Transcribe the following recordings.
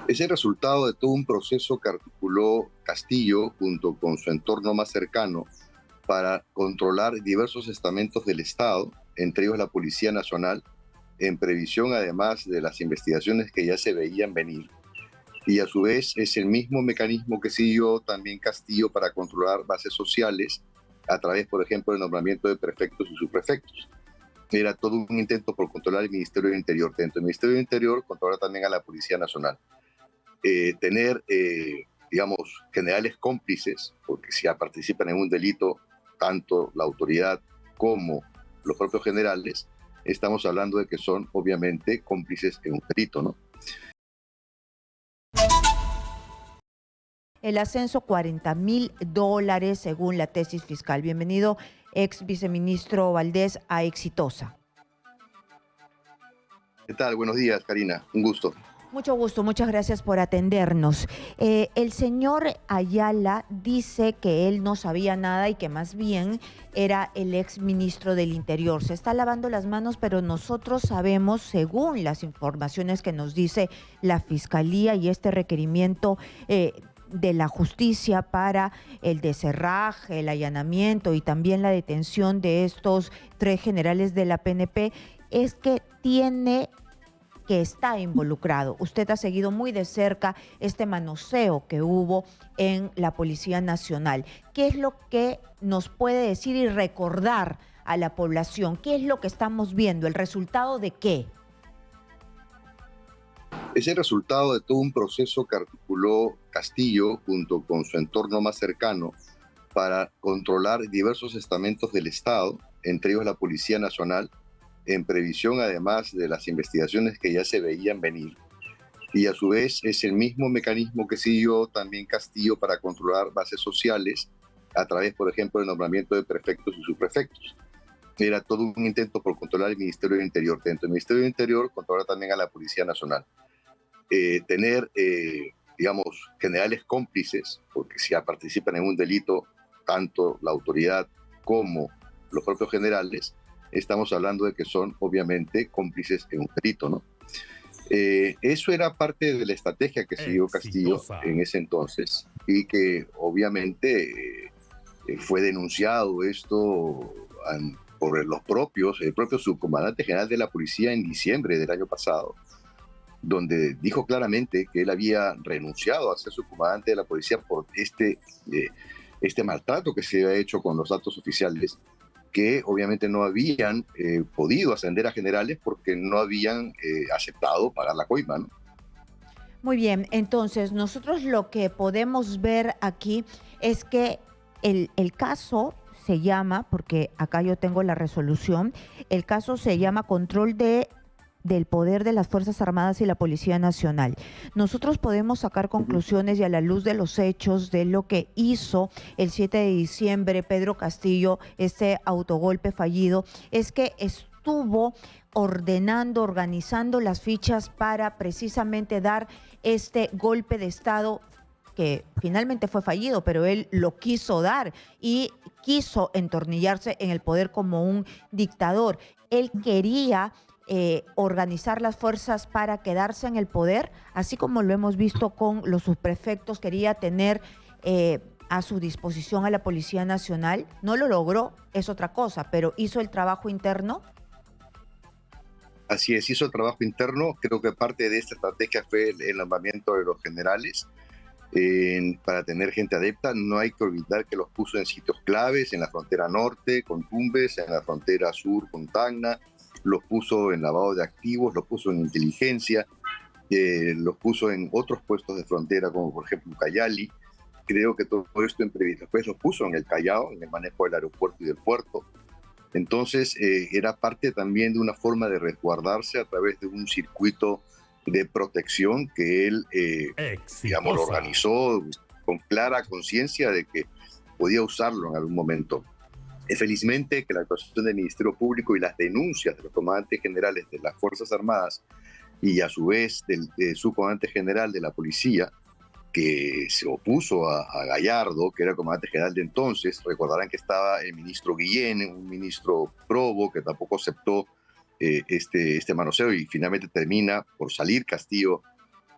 Es el resultado de todo un proceso que articuló Castillo junto con su entorno más cercano para controlar diversos estamentos del Estado, entre ellos la Policía Nacional, en previsión además de las investigaciones que ya se veían venir. Y a su vez es el mismo mecanismo que siguió también Castillo para controlar bases sociales a través, por ejemplo, del nombramiento de prefectos y subprefectos. Era todo un intento por controlar el Ministerio del Interior. Dentro del Ministerio del Interior, controlar también a la Policía Nacional. Tener, digamos, generales cómplices, porque si ya participan en un delito, tanto la autoridad como los propios generales, estamos hablando de que son obviamente cómplices en un delito, ¿no? El ascenso $40.000 según la tesis fiscal. Bienvenido, ex viceministro Valdés, a Exitosa. ¿Qué tal? Buenos días, Karina. Un gusto. Mucho gusto, muchas gracias por atendernos. El señor Ayala dice que él no sabía nada y que más bien era el ex ministro del Interior. Se está lavando las manos, pero nosotros sabemos, según las informaciones que nos dice la Fiscalía y este requerimiento de la justicia para el descerraje, el allanamiento y también la detención de estos 3 generales de la PNP, es que está involucrado. Usted ha seguido muy de cerca este manoseo que hubo en la Policía Nacional. ¿Qué es lo que nos puede decir y recordar a la población? ¿Qué es lo que estamos viendo? ¿El resultado de qué? Es el resultado de todo un proceso que articuló Castillo junto con su entorno más cercano para controlar diversos estamentos del Estado, entre ellos la Policía Nacional, en previsión además de las investigaciones que ya se veían venir. Y a su vez es el mismo mecanismo que siguió también Castillo para controlar bases sociales a través, por ejemplo, del nombramiento de prefectos y subprefectos. Era todo un intento por controlar el Ministerio del Interior. Dentro del Ministerio del Interior, controlar también a la Policía Nacional. Tener, digamos, generales cómplices, porque si ya participan en un delito, tanto la autoridad como los propios generales, estamos hablando de que son obviamente cómplices en un delito, ¿no? Eso era parte de la estrategia que siguió Castillo en ese entonces y que obviamente fue denunciado esto por el propio subcomandante general de la policía en diciembre del año pasado, donde dijo claramente que él había renunciado a ser subcomandante de la policía por este maltrato que se había hecho con los datos oficiales, que obviamente no habían podido ascender a generales porque no habían aceptado pagar la coima, ¿no? Muy bien, entonces nosotros lo que podemos ver aquí es que el caso se llama, porque acá yo tengo la resolución, el caso se llama Control del poder de las Fuerzas Armadas y la Policía Nacional. Nosotros podemos sacar conclusiones y a la luz de los hechos de lo que hizo el 7 de diciembre Pedro Castillo, este autogolpe fallido, es que estuvo ordenando, organizando las fichas para precisamente dar este golpe de Estado que finalmente fue fallido, pero él lo quiso dar y quiso entornillarse en el poder como un dictador. Él quería organizar las fuerzas para quedarse en el poder, así como lo hemos visto con los subprefectos, quería tener a su disposición a la Policía Nacional. No lo logró, es otra cosa, pero hizo el trabajo interno. Así es, hizo el trabajo interno. Creo que parte de esta estrategia fue el nombramiento de los generales para tener gente adepta. No hay que olvidar que los puso en sitios claves, en la frontera norte con Tumbes, en la frontera sur con Tacna, los puso en lavado de activos, los puso en inteligencia, los puso en otros puestos de frontera, como por ejemplo Ucayali. Creo que todo esto en previsión. Después los puso en el Callao, en el manejo del aeropuerto y del puerto. Entonces, era parte también de una forma de resguardarse a través de un circuito de protección que él, digamos, lo organizó con clara conciencia de que podía usarlo en algún momento. Felizmente que la actuación del Ministerio Público y las denuncias de los comandantes generales de las Fuerzas Armadas y a su vez del subcomandante general de la policía, que se opuso a Gallardo, que era el comandante general de entonces. Recordarán que estaba el ministro Guillén, un ministro probo, que tampoco aceptó este manoseo y finalmente termina por salir Castillo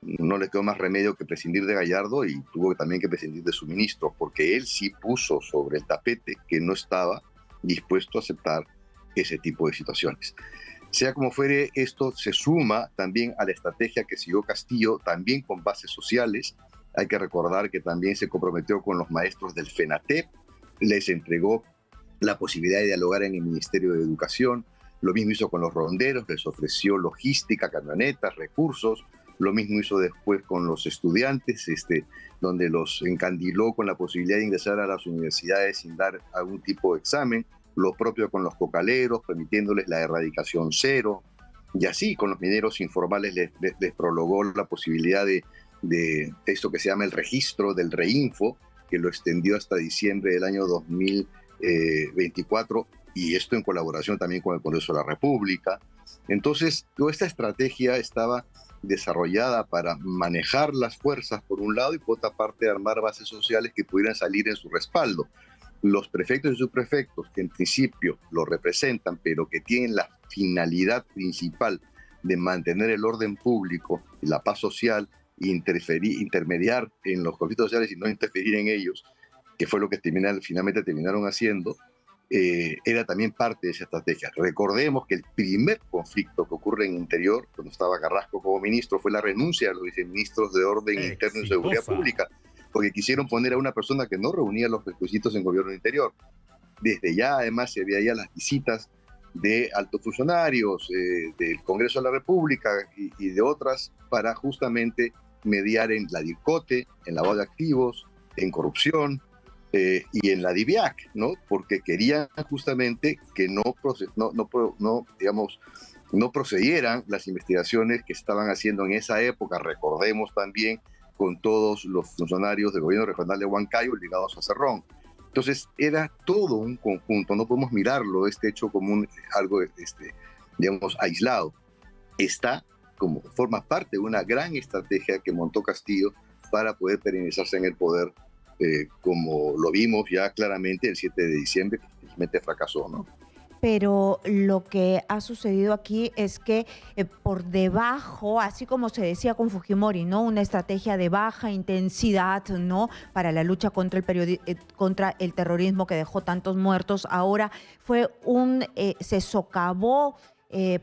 no le quedó más remedio que prescindir de Gallardo y tuvo también que prescindir de su ministro, porque él sí puso sobre el tapete que no estaba dispuesto a aceptar ese tipo de situaciones. Sea como fuere, esto se suma también a la estrategia que siguió Castillo, también con bases sociales. Hay que recordar que también se comprometió con los maestros del FENATEP, les entregó la posibilidad de dialogar en el Ministerio de Educación, lo mismo hizo con los ronderos, les ofreció logística, camionetas, recursos, lo mismo hizo después con los estudiantes, donde los encandiló con la posibilidad de ingresar a las universidades sin dar algún tipo de examen, lo propio con los cocaleros, permitiéndoles la erradicación cero, y así con los mineros informales les prolongó la posibilidad de esto que se llama el registro del REINFO, que lo extendió hasta diciembre del año 2024, y esto en colaboración también con el Congreso de la República. Entonces, toda esta estrategia estaba desarrollada para manejar las fuerzas por un lado y por otra parte armar bases sociales que pudieran salir en su respaldo. Los prefectos y subprefectos, que en principio lo representan, pero que tienen la finalidad principal de mantener el orden público y la paz social, intermediar en los conflictos sociales y no interferir en ellos, que fue lo que finalmente terminaron haciendo, era también parte de esa estrategia. Recordemos que el primer conflicto que ocurre en Interior, cuando estaba Carrasco como ministro, fue la renuncia de los viceministros de Orden Interno y Seguridad Pública, porque quisieron poner a una persona que no reunía los requisitos en gobierno interior. Desde ya, además, se veía ya las visitas de altos funcionarios del Congreso de la República y de otras para justamente mediar en la DIRCOTE, en lavado de activos, en corrupción y en la DIVIAC, ¿no? Porque querían justamente que no procedieran las investigaciones que estaban haciendo en esa época. Recordemos también con todos los funcionarios del gobierno regional de Huancayo ligados a Cerrón. Entonces era todo un conjunto, no podemos mirarlo este hecho como algo aislado. Forma parte de una gran estrategia que montó Castillo para poder permanezarse en el poder, como lo vimos ya claramente el 7 de diciembre, que finalmente fracasó, ¿no? Pero lo que ha sucedido aquí es que por debajo, así como se decía con Fujimori, ¿no? Una estrategia de baja intensidad, ¿no? Para la lucha contra contra el terrorismo que dejó tantos muertos. Ahora se socavó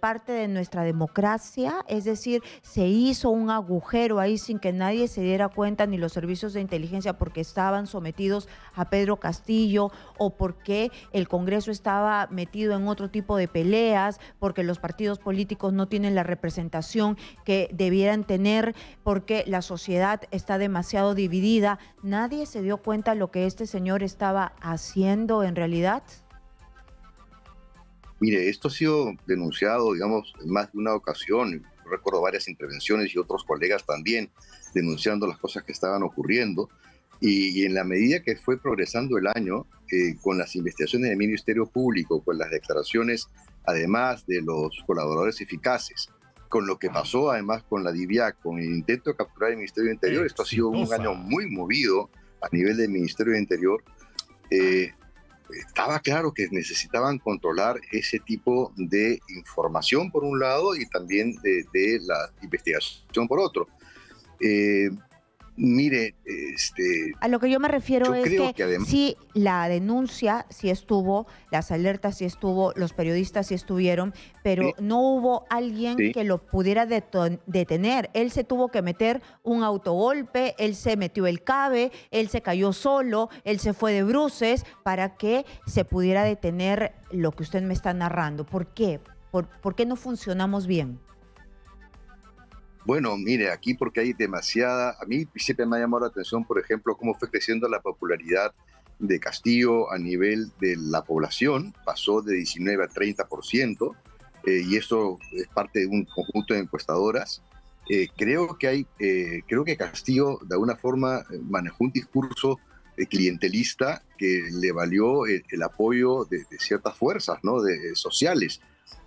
parte de nuestra democracia, es decir, se hizo un agujero ahí sin que nadie se diera cuenta, ni los servicios de inteligencia, porque estaban sometidos a Pedro Castillo o porque el Congreso estaba metido en otro tipo de peleas, porque los partidos políticos no tienen la representación que debieran tener, porque la sociedad está demasiado dividida. ¿Nadie se dio cuenta de lo que este señor estaba haciendo en realidad? Mire, esto ha sido denunciado, digamos, en más de una ocasión. Recuerdo varias intervenciones y otros colegas también denunciando las cosas que estaban ocurriendo. Y en la medida que fue progresando el año, con las investigaciones del Ministerio Público, con las declaraciones, además de los colaboradores eficaces, con lo que pasó además con la DIVIAC, con el intento de capturar el Ministerio de Interior, esto ha sido un año muy movido a nivel del Ministerio de Interior. Estaba claro que necesitaban controlar ese tipo de información por un lado y también de la investigación por otro. Mire, a lo que yo me refiero es que además, sí, la denuncia sí estuvo, las alertas sí estuvo, los periodistas sí estuvieron, pero sí, no hubo alguien sí. que lo pudiera detener. Él se tuvo que meter un autogolpe, él se metió el cabe, él se cayó solo, él se fue de bruces para que se pudiera detener lo que usted me está narrando. ¿Por qué? ¿Por qué no funcionamos bien? Bueno, mire, aquí porque hay a mí siempre me ha llamado la atención, por ejemplo, cómo fue creciendo la popularidad de Castillo a nivel de la población, pasó de 19 a 30%, y eso es parte de un conjunto de encuestadoras. Creo que Castillo de alguna forma manejó un discurso clientelista que le valió el apoyo de ciertas fuerzas, ¿no? Sociales.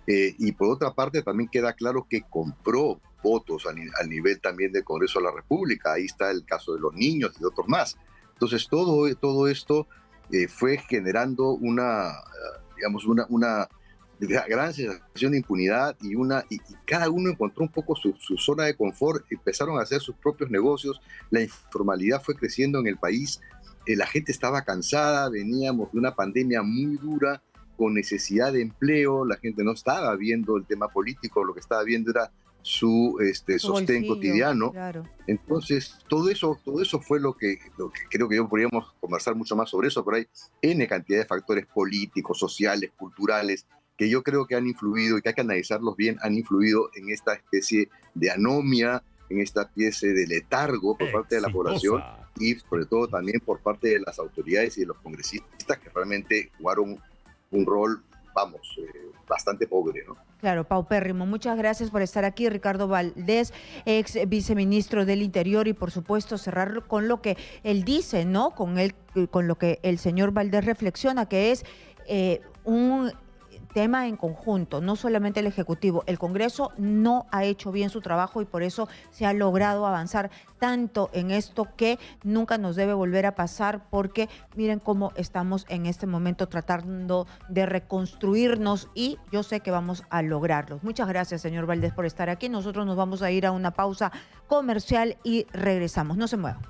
Y por otra parte también queda claro que compró votos al nivel también del Congreso de la República. Ahí está el caso de los niños y de otros más. Entonces todo esto fue generando una gran sensación de impunidad y cada uno encontró un poco su zona de confort, empezaron a hacer sus propios negocios, la informalidad fue creciendo en el país, la gente estaba cansada, veníamos de una pandemia muy dura, con necesidad de empleo, la gente no estaba viendo el tema político, lo que estaba viendo era su Su sostén bolsillo, cotidiano. claro. Entonces, todo eso fue lo que creo que yo podríamos conversar mucho más sobre eso, pero hay N cantidad de factores políticos, sociales, culturales, que yo creo que han influido y que hay que analizarlos bien, han influido en esta especie de anomia, en esta especie de letargo por parte de la población Exitosa. y sobre todo también por parte de las autoridades y de los congresistas que realmente jugaron un rol, vamos, bastante pobre, ¿no? Claro, paupérrimo. Muchas gracias por estar aquí, Ricardo Valdés, ex viceministro del Interior, y por supuesto cerrar con lo que él dice, ¿no? Con lo que el señor Valdés reflexiona, que es un tema en conjunto, no solamente el Ejecutivo. El Congreso no ha hecho bien su trabajo y por eso se ha logrado avanzar tanto en esto que nunca nos debe volver a pasar, porque miren cómo estamos en este momento tratando de reconstruirnos y yo sé que vamos a lograrlo. Muchas gracias, señor Valdés, por estar aquí. Nosotros nos vamos a ir a una pausa comercial y regresamos. No se muevan.